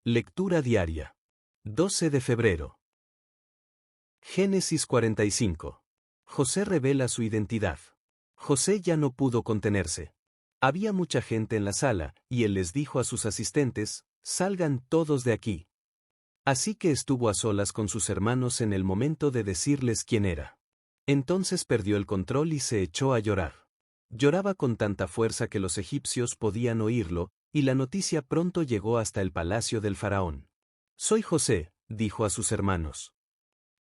Lectura diaria. 12 de febrero. Génesis 45. José revela su identidad. José ya no pudo contenerse. Había mucha gente en la sala, y él les dijo a sus asistentes, «Salgan todos de aquí». Así que estuvo a solas con sus hermanos en el momento de decirles quién era. Entonces perdió el control y se echó a llorar. Lloraba con tanta fuerza que los egipcios podían oírlo, y la noticia pronto llegó hasta el palacio del faraón. «Soy José», dijo a sus hermanos.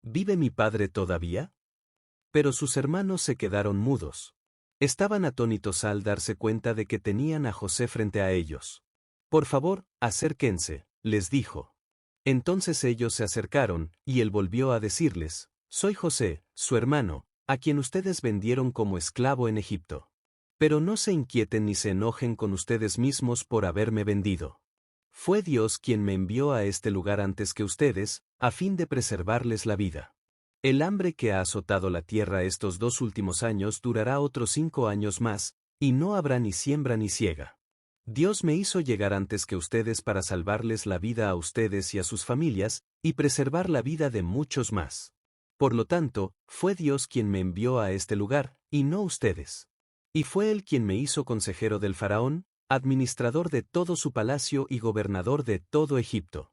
«¿Vive mi padre todavía?» Pero sus hermanos se quedaron mudos. Estaban atónitos al darse cuenta de que tenían a José frente a ellos. «Por favor, acérquense», les dijo. Entonces ellos se acercaron, y él volvió a decirles, «Soy José, su hermano, a quien ustedes vendieron como esclavo en Egipto. Pero no se inquieten ni se enojen con ustedes mismos por haberme vendido. Fue Dios quien me envió a este lugar antes que ustedes, a fin de preservarles la vida. El hambre que ha azotado la tierra estos 2 últimos años durará otros 5 años más, y no habrá ni siembra ni siega. Dios me hizo llegar antes que ustedes para salvarles la vida a ustedes y a sus familias, y preservar la vida de muchos más. Por lo tanto, fue Dios quien me envió a este lugar, y no ustedes. Y fue Él quien me hizo consejero del faraón, administrador de todo su palacio y gobernador de todo Egipto.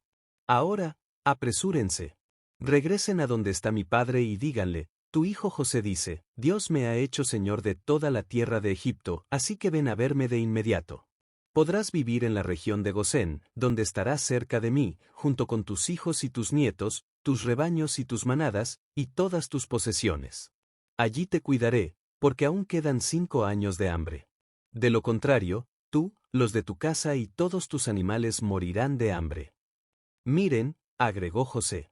Ahora, apresúrense. Regresen a donde está mi padre y díganle, tu hijo José dice, Dios me ha hecho señor de toda la tierra de Egipto, así que ven a verme de inmediato. Podrás vivir en la región de Gosén, donde estarás cerca de mí, junto con tus hijos y tus nietos, tus rebaños y tus manadas, y todas tus posesiones. Allí te cuidaré, porque aún quedan 5 años de hambre. De lo contrario, tú, los de tu casa y todos tus animales morirán de hambre. Miren, agregó José.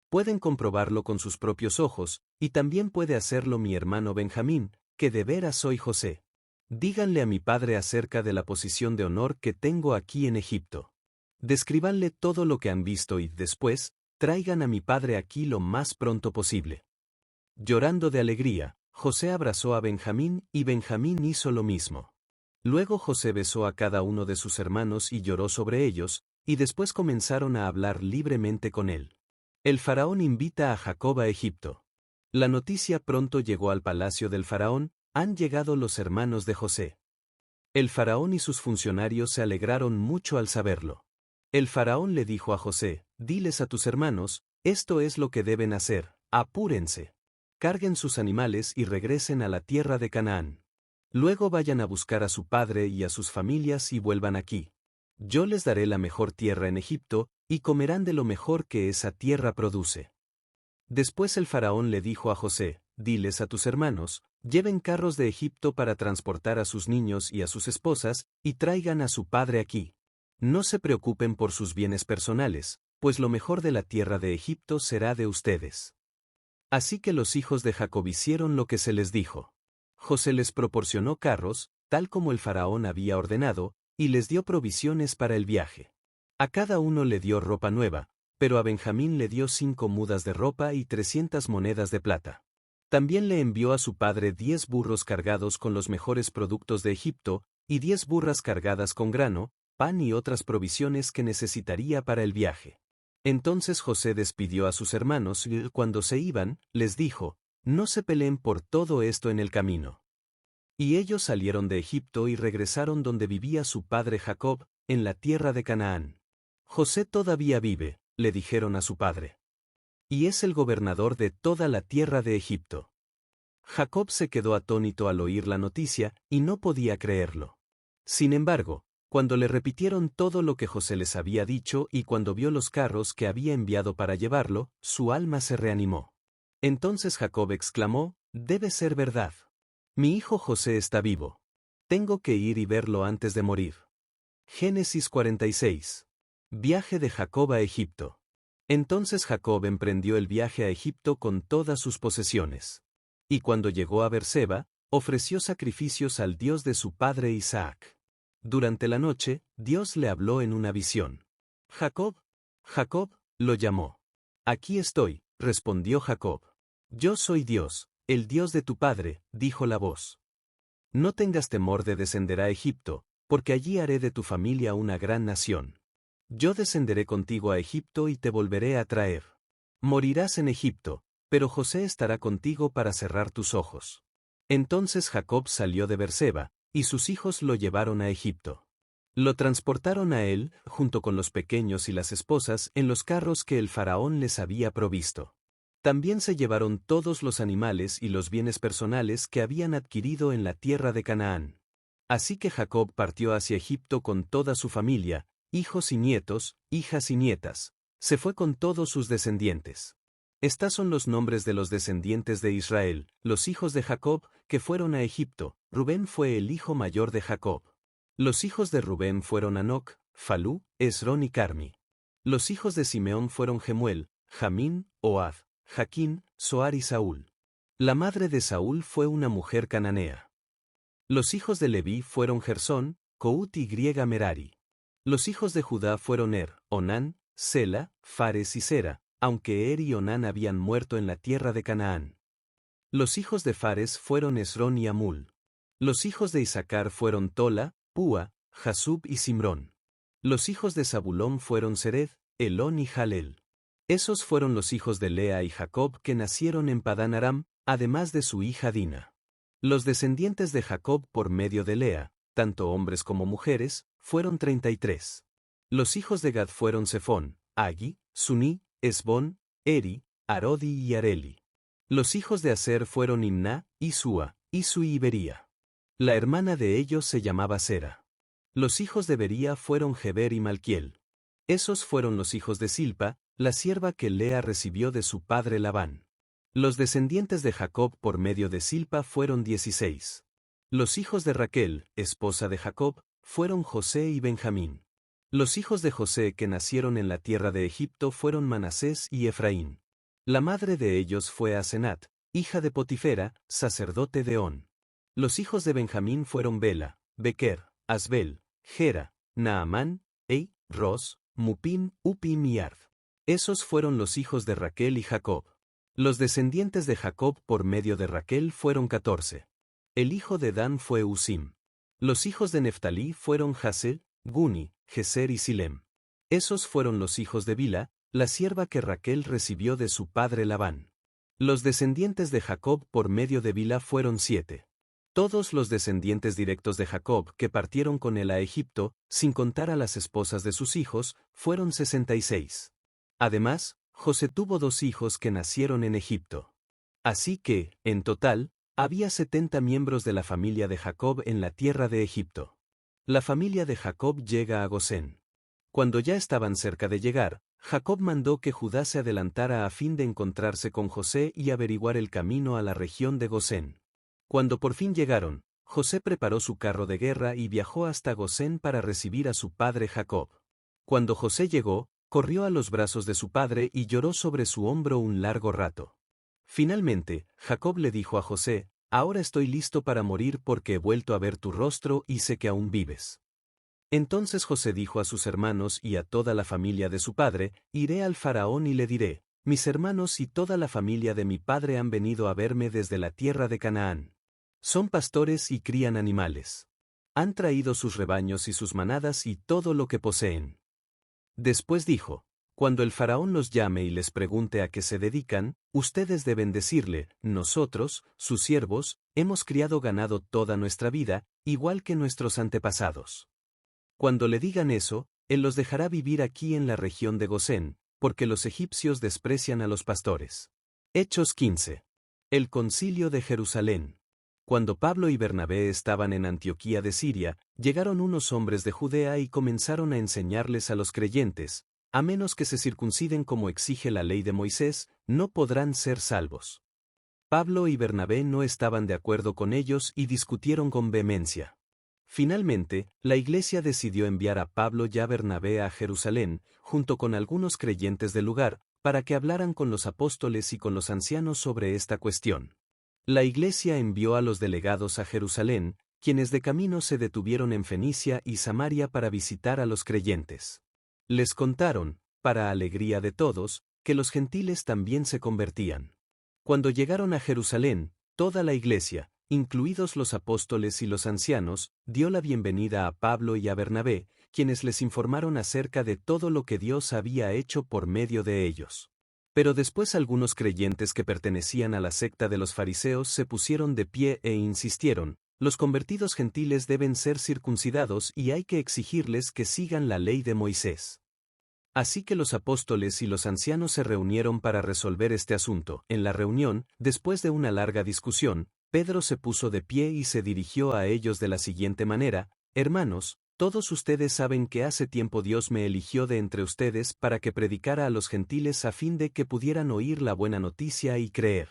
Pueden comprobarlo con sus propios ojos, y también puede hacerlo mi hermano Benjamín, que de veras soy José. Díganle a mi padre acerca de la posición de honor que tengo aquí en Egipto. Descríbanle todo lo que han visto y después, traigan a mi padre aquí lo más pronto posible. Llorando de alegría, José abrazó a Benjamín y Benjamín hizo lo mismo. Luego José besó a cada uno de sus hermanos y lloró sobre ellos, y después comenzaron a hablar libremente con él. El faraón invita a Jacob a Egipto. La noticia pronto llegó al palacio del faraón, han llegado los hermanos de José. El faraón y sus funcionarios se alegraron mucho al saberlo. El faraón le dijo a José, diles a tus hermanos, esto es lo que deben hacer, apúrense. Carguen sus animales y regresen a la tierra de Canaán. Luego vayan a buscar a su padre y a sus familias y vuelvan aquí. Yo les daré la mejor tierra en Egipto, y comerán de lo mejor que esa tierra produce. Después el faraón le dijo a José, diles a tus hermanos, lleven carros de Egipto para transportar a sus niños y a sus esposas, y traigan a su padre aquí. No se preocupen por sus bienes personales, pues lo mejor de la tierra de Egipto será de ustedes. Así que los hijos de Jacob hicieron lo que se les dijo. José les proporcionó carros, tal como el faraón había ordenado, y les dio provisiones para el viaje. A cada uno le dio ropa nueva, pero a Benjamín le dio 5 mudas de ropa y 300 monedas de plata. También le envió a su padre 10 burros cargados con los mejores productos de Egipto, y 10 burras cargadas con grano, pan y otras provisiones que necesitaría para el viaje. Entonces José despidió a sus hermanos y cuando se iban, les dijo, no se peleen por todo esto en el camino. Y ellos salieron de Egipto y regresaron donde vivía su padre Jacob, en la tierra de Canaán. José todavía vive, le dijeron a su padre. Y es el gobernador de toda la tierra de Egipto. Jacob se quedó atónito al oír la noticia, y no podía creerlo. Sin embargo, cuando le repitieron todo lo que José les había dicho y cuando vio los carros que había enviado para llevarlo, su alma se reanimó. Entonces Jacob exclamó, debe ser verdad. Mi hijo José está vivo. Tengo que ir y verlo antes de morir. Génesis 46. Viaje de Jacob a Egipto. Entonces Jacob emprendió el viaje a Egipto con todas sus posesiones. Y cuando llegó a Berseba, ofreció sacrificios al Dios de su padre Isaac. Durante la noche, Dios le habló en una visión. Jacob, Jacob, lo llamó. Aquí estoy, respondió Jacob. Yo soy Dios, el Dios de tu padre, dijo la voz. No tengas temor de descender a Egipto, porque allí haré de tu familia una gran nación. Yo descenderé contigo a Egipto y te volveré a traer. Morirás en Egipto, pero José estará contigo para cerrar tus ojos. Entonces Jacob salió de Berseba, y sus hijos lo llevaron a Egipto. Lo transportaron a él, junto con los pequeños y las esposas, en los carros que el faraón les había provisto. También se llevaron todos los animales y los bienes personales que habían adquirido en la tierra de Canaán. Así que Jacob partió hacia Egipto con toda su familia, hijos y nietos, hijas y nietas. Se fue con todos sus descendientes. Estos son los nombres de los descendientes de Israel, los hijos de Jacob, que fueron a Egipto. Rubén fue el hijo mayor de Jacob. Los hijos de Rubén fueron Anoc, Falú, Esrón y Carmi. Los hijos de Simeón fueron Gemuel, Jamín, Ohad, Jaquín, Soar y Saúl. La madre de Saúl fue una mujer cananea. Los hijos de Leví fueron Gersón, Cout y Merari. Los hijos de Judá fueron Onán, Sela, Fares y Sera, aunque y Onán habían muerto en la tierra de Canaán. Los hijos de Fares fueron Esrón y Amul. Los hijos de Isaacar fueron Tola, Púa, Jasub y Simrón. Los hijos de Zabulón fueron Sered, Elón y Jalel. Esos fueron los hijos de Lea y Jacob que nacieron en Padán Aram, además de su hija Dina. Los descendientes de Jacob por medio de Lea, tanto hombres como mujeres, fueron 33. Los hijos de Gad fueron Sefón, Agi, Suní, Esbón, Eri, Arodi y Areli. Los hijos de Aser fueron Imná, Isúa, Isu y Bería. La hermana de ellos se llamaba Sera. Los hijos de Bería fueron Geber y Malquiel. Esos fueron los hijos de Silpa, la sierva que Lea recibió de su padre Labán. Los descendientes de Jacob por medio de Silpa fueron 16. Los hijos de Raquel, esposa de Jacob, fueron José y Benjamín. Los hijos de José que nacieron en la tierra de Egipto fueron Manasés y Efraín. La madre de ellos fue Asenat, hija de Potifera, sacerdote de On. Los hijos de Benjamín fueron Bela, Bequer, Asbel, Gera, Naamán, Ros, Mupim, Upim y Ard. Esos fueron los hijos de Raquel y Jacob. Los descendientes de Jacob por medio de Raquel fueron 14. El hijo de Dan fue Usim. Los hijos de Neftalí fueron Jasel, Guni, Geser y Silem. Esos fueron los hijos de Bila, la sierva que Raquel recibió de su padre Labán. Los descendientes de Jacob por medio de Bila fueron 7. Todos los descendientes directos de Jacob que partieron con él a Egipto, sin contar a las esposas de sus hijos, fueron 66. Además, José tuvo 2 hijos que nacieron en Egipto. Así que, en total, había 70 miembros de la familia de Jacob en la tierra de Egipto. La familia de Jacob llega a Gosén. Cuando ya estaban cerca de llegar, Jacob mandó que Judá se adelantara a fin de encontrarse con José y averiguar el camino a la región de Gosén. Cuando por fin llegaron, José preparó su carro de guerra y viajó hasta Gosén para recibir a su padre Jacob. Cuando José llegó, corrió a los brazos de su padre y lloró sobre su hombro un largo rato. Finalmente, Jacob le dijo a José: «Ahora estoy listo para morir porque he vuelto a ver tu rostro y sé que aún vives». Entonces José dijo a sus hermanos y a toda la familia de su padre: «Iré al faraón y le diré: mis hermanos y toda la familia de mi padre han venido a verme desde la tierra de Canaán. Son pastores y crían animales. Han traído sus rebaños y sus manadas y todo lo que poseen». Después dijo: «Cuando el faraón los llame y les pregunte a qué se dedican, ustedes deben decirle: nosotros, sus siervos, hemos criado ganado toda nuestra vida, igual que nuestros antepasados». Cuando le digan eso, él los dejará vivir aquí en la región de Gosén, porque los egipcios desprecian a los pastores. Hechos 15. El concilio de Jerusalén. Cuando Pablo y Bernabé estaban en Antioquía de Siria, llegaron unos hombres de Judea y comenzaron a enseñarles a los creyentes: a menos que se circunciden como exige la ley de Moisés, no podrán ser salvos. Pablo y Bernabé no estaban de acuerdo con ellos y discutieron con vehemencia. Finalmente, la iglesia decidió enviar a Pablo y a Bernabé a Jerusalén, junto con algunos creyentes del lugar, para que hablaran con los apóstoles y con los ancianos sobre esta cuestión. La iglesia envió a los delegados a Jerusalén, quienes de camino se detuvieron en Fenicia y Samaria para visitar a los creyentes. Les contaron, para alegría de todos, que los gentiles también se convertían. Cuando llegaron a Jerusalén, toda la iglesia, incluidos los apóstoles y los ancianos, dio la bienvenida a Pablo y a Bernabé, quienes les informaron acerca de todo lo que Dios había hecho por medio de ellos. Pero después algunos creyentes que pertenecían a la secta de los fariseos se pusieron de pie e insistieron: los convertidos gentiles deben ser circuncidados y hay que exigirles que sigan la ley de Moisés. Así que los apóstoles y los ancianos se reunieron para resolver este asunto. En la reunión, después de una larga discusión, Pedro se puso de pie y se dirigió a ellos de la siguiente manera: hermanos, todos ustedes saben que hace tiempo Dios me eligió de entre ustedes para que predicara a los gentiles a fin de que pudieran oír la buena noticia y creer.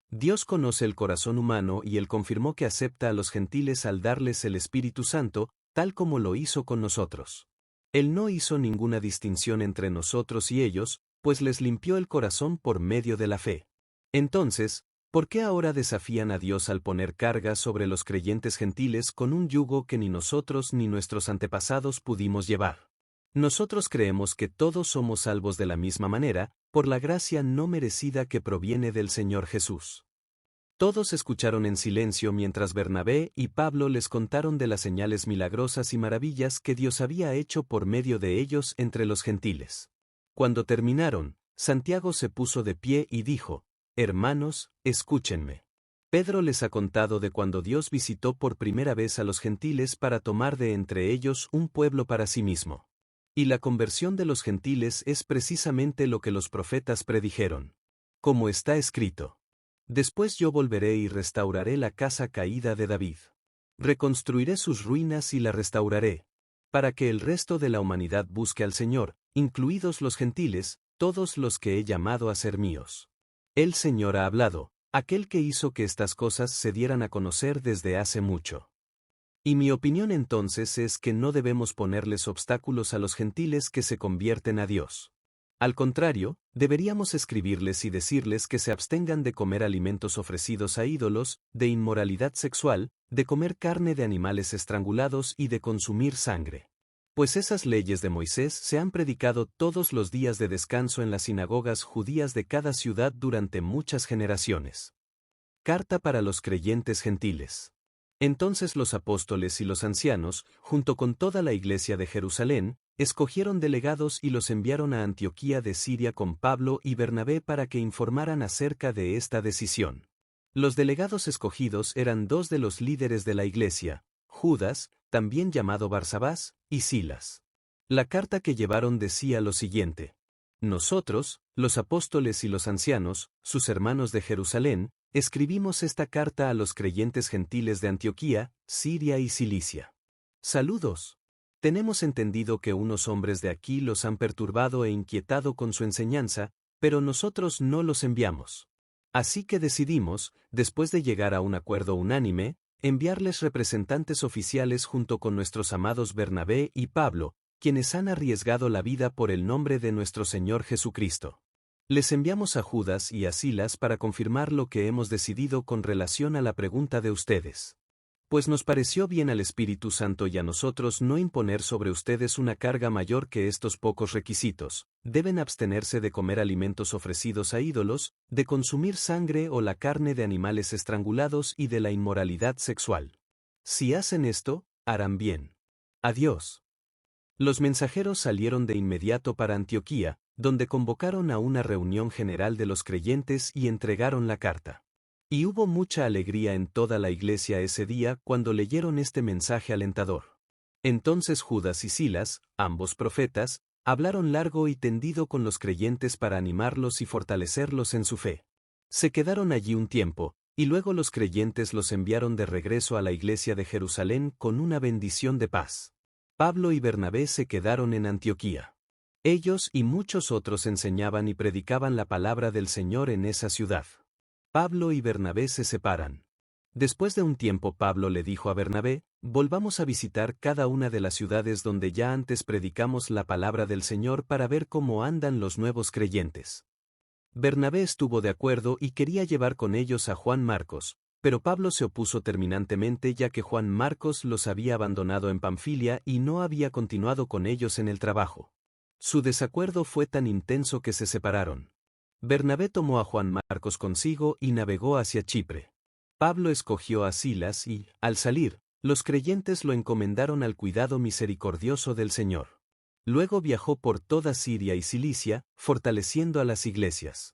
Dios conoce el corazón humano y Él confirmó que acepta a los gentiles al darles el Espíritu Santo, tal como lo hizo con nosotros. Él no hizo ninguna distinción entre nosotros y ellos, pues les limpió el corazón por medio de la fe. Entonces, ¿por qué ahora desafían a Dios al poner cargas sobre los creyentes gentiles con un yugo que ni nosotros ni nuestros antepasados pudimos llevar? Nosotros creemos que todos somos salvos de la misma manera, por la gracia no merecida que proviene del Señor Jesús. Todos escucharon en silencio mientras Bernabé y Pablo les contaron de las señales milagrosas y maravillas que Dios había hecho por medio de ellos entre los gentiles. Cuando terminaron, Santiago se puso de pie y dijo: hermanos, escúchenme. Pedro les ha contado de cuando Dios visitó por primera vez a los gentiles para tomar de entre ellos un pueblo para sí mismo. Y la conversión de los gentiles es precisamente lo que los profetas predijeron. Como está escrito: después yo volveré y restauraré la casa caída de David. Reconstruiré sus ruinas y la restauraré, para que el resto de la humanidad busque al Señor, incluidos los gentiles, todos los que he llamado a ser míos. El Señor ha hablado, aquel que hizo que estas cosas se dieran a conocer desde hace mucho. Y mi opinión entonces es que no debemos ponerles obstáculos a los gentiles que se convierten a Dios. Al contrario, deberíamos escribirles y decirles que se abstengan de comer alimentos ofrecidos a ídolos, de inmoralidad sexual, de comer carne de animales estrangulados y de consumir sangre. Pues esas leyes de Moisés se han predicado todos los días de descanso en las sinagogas judías de cada ciudad durante muchas generaciones. Carta para los creyentes gentiles. Entonces los apóstoles y los ancianos, junto con toda la iglesia de Jerusalén, escogieron delegados y los enviaron a Antioquía de Siria con Pablo y Bernabé para que informaran acerca de esta decisión. Los delegados escogidos eran dos de los líderes de la iglesia, Judas, también llamado Barsabás, y Silas. La carta que llevaron decía lo siguiente: nosotros, los apóstoles y los ancianos, sus hermanos de Jerusalén, escribimos esta carta a los creyentes gentiles de Antioquía, Siria y Cilicia. Saludos. Tenemos entendido que unos hombres de aquí los han perturbado e inquietado con su enseñanza, pero nosotros no los enviamos. Así que decidimos, después de llegar a un acuerdo unánime, enviarles representantes oficiales junto con nuestros amados Bernabé y Pablo, quienes han arriesgado la vida por el nombre de nuestro Señor Jesucristo. Les enviamos a Judas y a Silas para confirmar lo que hemos decidido con relación a la pregunta de ustedes. Pues nos pareció bien al Espíritu Santo y a nosotros no imponer sobre ustedes una carga mayor que estos pocos requisitos: deben abstenerse de comer alimentos ofrecidos a ídolos, de consumir sangre o la carne de animales estrangulados y de la inmoralidad sexual. Si hacen esto, harán bien. Adiós. Los mensajeros salieron de inmediato para Antioquía, donde convocaron a una reunión general de los creyentes y entregaron la carta. Y hubo mucha alegría en toda la iglesia ese día cuando leyeron este mensaje alentador. Entonces Judas y Silas, ambos profetas, hablaron largo y tendido con los creyentes para animarlos y fortalecerlos en su fe. Se quedaron allí un tiempo, y luego los creyentes los enviaron de regreso a la iglesia de Jerusalén con una bendición de paz. Pablo y Bernabé se quedaron en Antioquía. Ellos y muchos otros enseñaban y predicaban la palabra del Señor en esa ciudad. Pablo y Bernabé se separan. Después de un tiempo Pablo le dijo a Bernabé: volvamos a visitar cada una de las ciudades donde ya antes predicamos la palabra del Señor para ver cómo andan los nuevos creyentes. Bernabé estuvo de acuerdo y quería llevar con ellos a Juan Marcos, pero Pablo se opuso terminantemente ya que Juan Marcos los había abandonado en Panfilia y no había continuado con ellos en el trabajo. Su desacuerdo fue tan intenso que se separaron. Bernabé tomó a Juan Marcos consigo y navegó hacia Chipre. Pablo escogió a Silas y, al salir, Los creyentes lo encomendaron al cuidado misericordioso del Señor. Luego viajó por toda Siria y Cilicia, fortaleciendo a las iglesias.